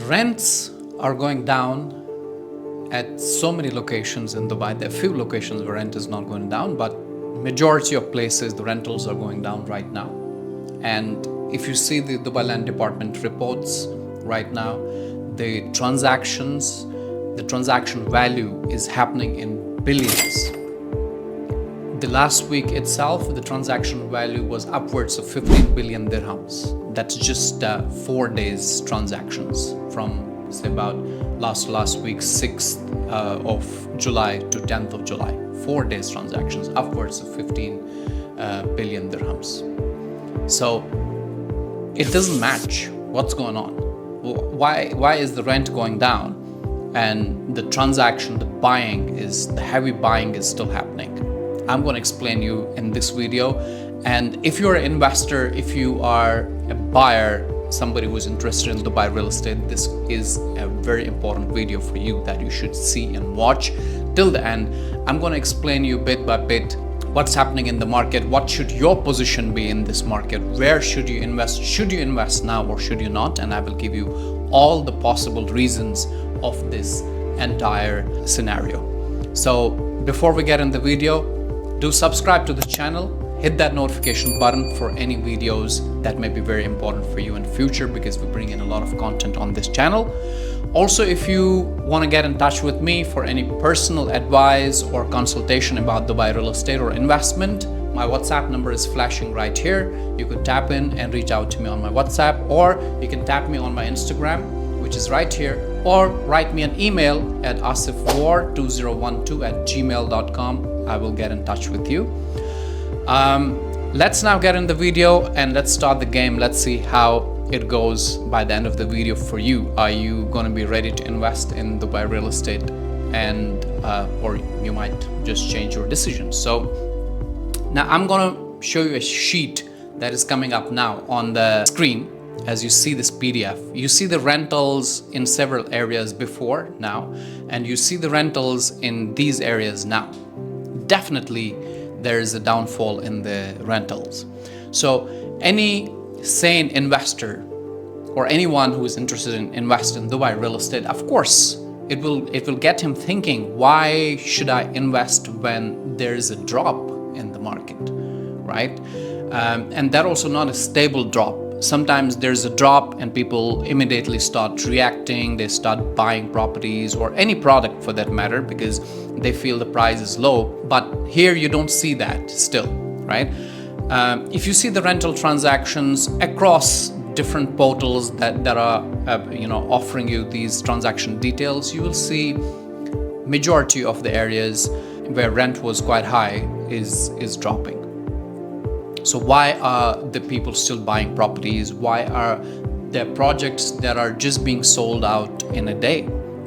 Rents are going down at so many locations in Dubai. There are few locations where rent is not going down, but majority of places the rentals are going down right now. And if you see the Dubai Land Department reports right now, the transaction value is happening in billions. The last week itself, the transaction value was upwards of 15 billion dirhams. That's just 4 days transactions from say about last week, 6th of July to 10th of July. 4 days transactions, upwards of 15 billion dirhams. So it doesn't match what's going on. Why is the rent going down and the transaction, the heavy buying is still happening? I'm going to explain you in this video. And if you're an investor, if you are a buyer, somebody who's interested in Dubai real estate, this is a very important video for you that you should see and watch till the end. I'm going to explain you bit by bit what's happening in the market, what should your position be in this market, where should you invest now or should you not, and I will give you all the possible reasons of this entire scenario. So before we get in the video, do subscribe to the channel, hit that notification button for any videos that may be very important for you in the future, because we bring in a lot of content on this channel. Also, if you want to get in touch with me for any personal advice or consultation about Dubai real estate or investment, my WhatsApp number is flashing right here. You could tap in and reach out to me on my WhatsApp, or you can tap me on my Instagram, which is right here, or write me an email at asifwar2012@gmail.com. I will get in touch with you. Let's now get in the video and let's start the game. Let's see how it goes by the end of the video for you. Are you going to be ready to invest in Dubai real estate, and or you might just change your decision? So now I'm going to show you a sheet that is coming up now on the screen. As you see this PDF, you see the rentals in several areas before now, and you see the rentals in these areas now. Definitely there is a downfall in the rentals. So any sane investor or anyone who is interested in investing in Dubai real estate, of course it will get him thinking, why should I invest when there is a drop in the market, right? And that also not a stable drop. Sometimes there's a drop and people immediately start reacting, they start buying properties or any product for that matter because they feel the price is low. But here you don't see that still, right? If you see the rental transactions across different portals that are offering you these transaction details, you will see majority of the areas where rent was quite high is dropping. So why are the people still buying properties? Why are there projects that are just being sold out in a day?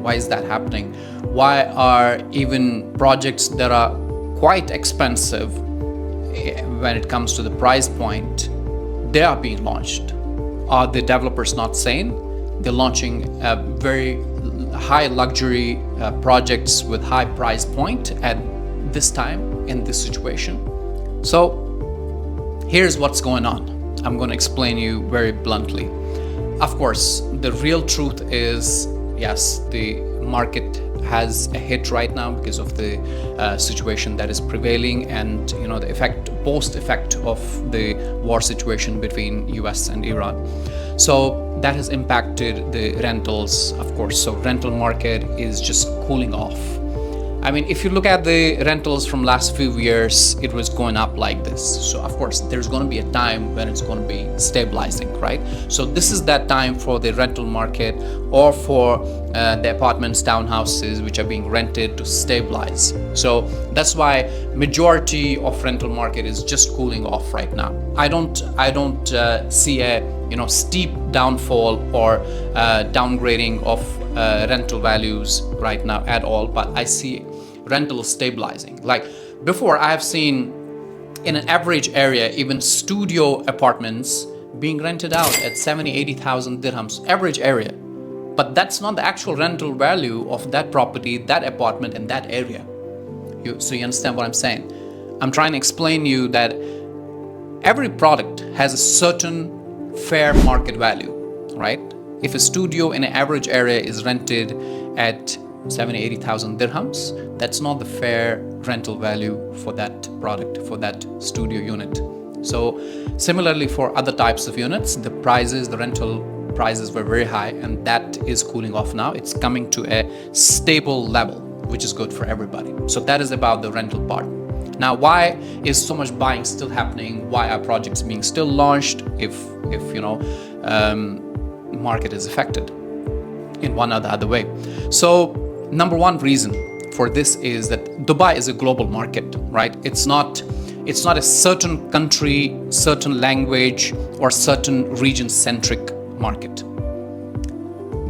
Why is that happening? Why are even projects that are quite expensive when it comes to the price point, they are being launched? Are the developers not sane? They're launching very high luxury projects with high price point at this time in this situation. So here's what's going on. I'm going to explain you very bluntly. Of course, the real truth is, yes, the market has a hit right now because of the situation that is prevailing, and the post effect of the war situation between US and Iran. So that has impacted the rentals, of course. So rental market is just cooling off. I mean, if you look at the rentals from last few years, it was going up like this. So of course, there's going to be a time when it's going to be stabilizing, right? So this is that time for the rental market or for the apartments, townhouses, which are being rented to stabilize. So that's why majority of rental market is just cooling off right now. I don't see a steep downfall or downgrading of rental values right now at all, but I see rental stabilizing. Like before, I have seen in an average area even studio apartments being rented out at 70,000-80,000 dirhams, average area. But that's not the actual rental value of that property, that apartment in that area. So you understand what I'm saying? I'm trying to explain you that every product has a certain fair market value, right? If a studio in an average area is rented at 70,000-80,000 dirhams, that's not the fair rental value for that product, for that studio unit. So similarly for other types of units, the rental prices were very high, and that is cooling off now. It's coming to a stable level, which is good for everybody. So that is about the rental part. Now, why is so much buying still happening? Why are projects being still launched if market is affected in one or the other way? So number one reason for this is that Dubai is a global market, right? It's not a certain country, certain language, or certain region-centric market.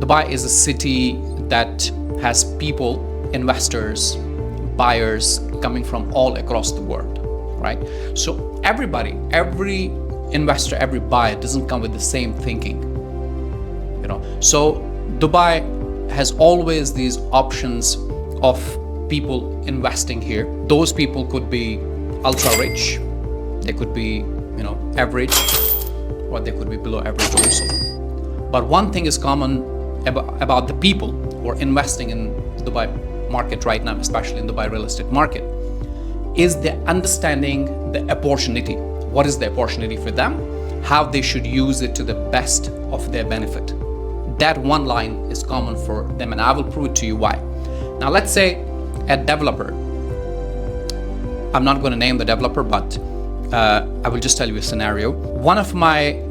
Dubai is a city that has people, investors, buyers coming from all across the world, right? So everybody, every investor, every buyer doesn't come with the same thinking, So Dubai has always these options of people investing here. Those people could be ultra rich, they could be, average, or they could be below average also. But one thing is common about the people who are investing in Dubai market right now, especially in Dubai real estate market, is the understanding the opportunity. What is the opportunity for them? How they should use it to the best of their benefit. That one line is common for them, and I will prove it to you why. Now let's say a developer, I'm not going to name the developer, but I will just tell you a scenario. One of my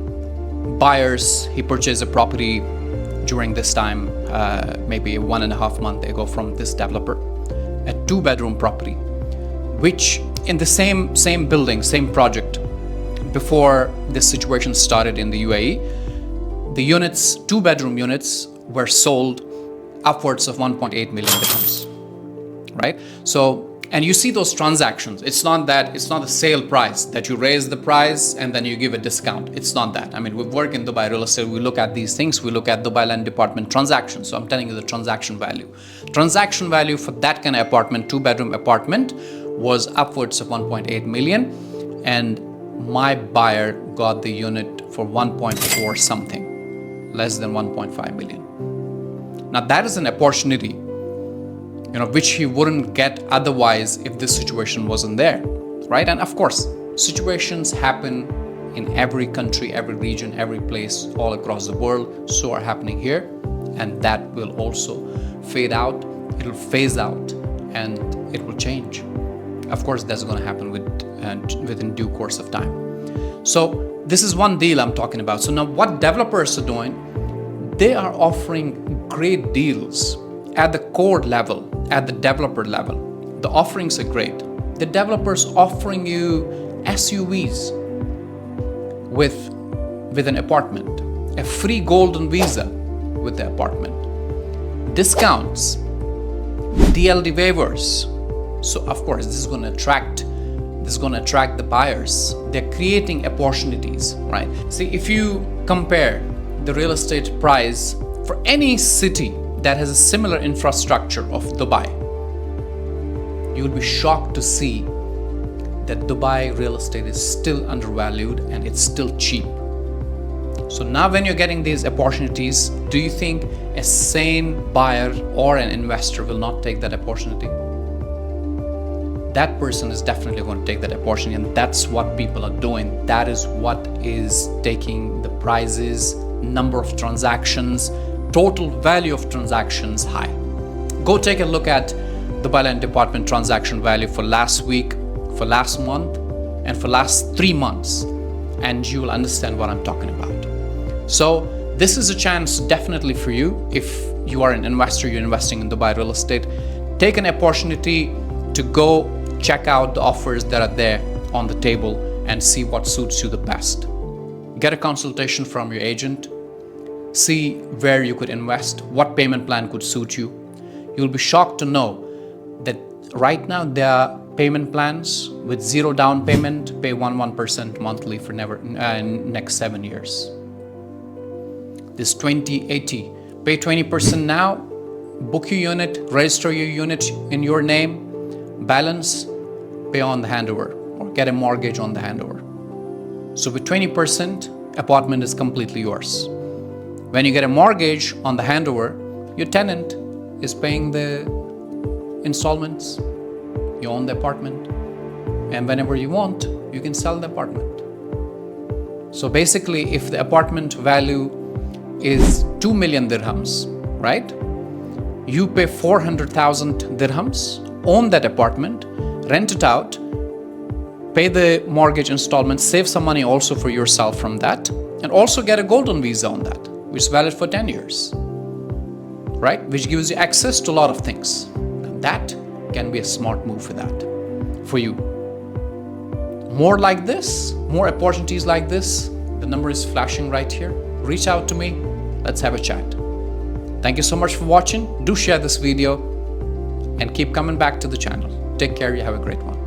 buyers, he purchased a property during this time, maybe 1.5 months ago from this developer, a 2-bedroom property, which in the same building, same project, before this situation started in the UAE, the units, 2-bedroom units, were sold upwards of 1.8 million dirhams, right? So, and you see those transactions. It's not the sale price that you raise the price and then you give a discount. It's not that. I mean, we work in Dubai real estate. We look at these things. We look at Dubai Land Department transactions. So I'm telling you the transaction value. Transaction value for that kind of apartment, 2-bedroom apartment, was upwards of 1.8 million. And my buyer got the unit for 1.4 something, less than 1.5 million. Now that is an opportunity, which he wouldn't get otherwise if this situation wasn't there, right? And of course, situations happen in every country, every region, every place, all across the world. So are happening here, and that will also fade out. It'll phase out, and it will change. Of course, that's going to happen within due course of time. So this is one deal I'm talking about. So now what developers are doing, they are offering great deals at the core level, at the developer level. The offerings are great. The developers offering you SUVs with an apartment, a free golden visa with the apartment, discounts, DLD waivers. So of course this is going to attract the buyers. They're creating opportunities, right? See, if you compare the real estate price for any city that has a similar infrastructure of Dubai, you would be shocked to see that Dubai real estate is still undervalued and it's still cheap. So now when you're getting these opportunities, do you think a sane buyer or an investor will not take that opportunity? That person is definitely going to take that opportunity, and that's what people are doing. That is what is taking the prices, number of transactions, total value of transactions high. Go take a look at the Dubai Land Department transaction value for last week, for last month, and for last 3 months, and you will understand what I'm talking about. So this is a chance definitely for you. If you are an investor, you're investing in Dubai real estate, take an opportunity to go check out the offers that are there on the table and see what suits you the best. Get a consultation from your agent. See where you could invest, what payment plan could suit you. You'll be shocked to know that right now there are payment plans with 0 down payment, pay 1% monthly for next 7 years. This 20/80, pay 20% now, book your unit, register your unit in your name, balance, pay on the handover, or get a mortgage on the handover. So with 20%, apartment is completely yours. When you get a mortgage on the handover, your tenant is paying the installments. You own the apartment, and whenever you want, you can sell the apartment. So basically, if the apartment value is 2 million dirhams, right? You pay 400,000 dirhams, own that apartment, rent it out, pay the mortgage installment, save some money also for yourself from that, and also get a golden visa on that, which is valid for 10 years, right? Which gives you access to a lot of things. And that can be a smart move for you. More like this, more opportunities like this, the number is flashing right here. Reach out to me, let's have a chat. Thank you so much for watching. Do share this video and keep coming back to the channel. Take care, you have a great one.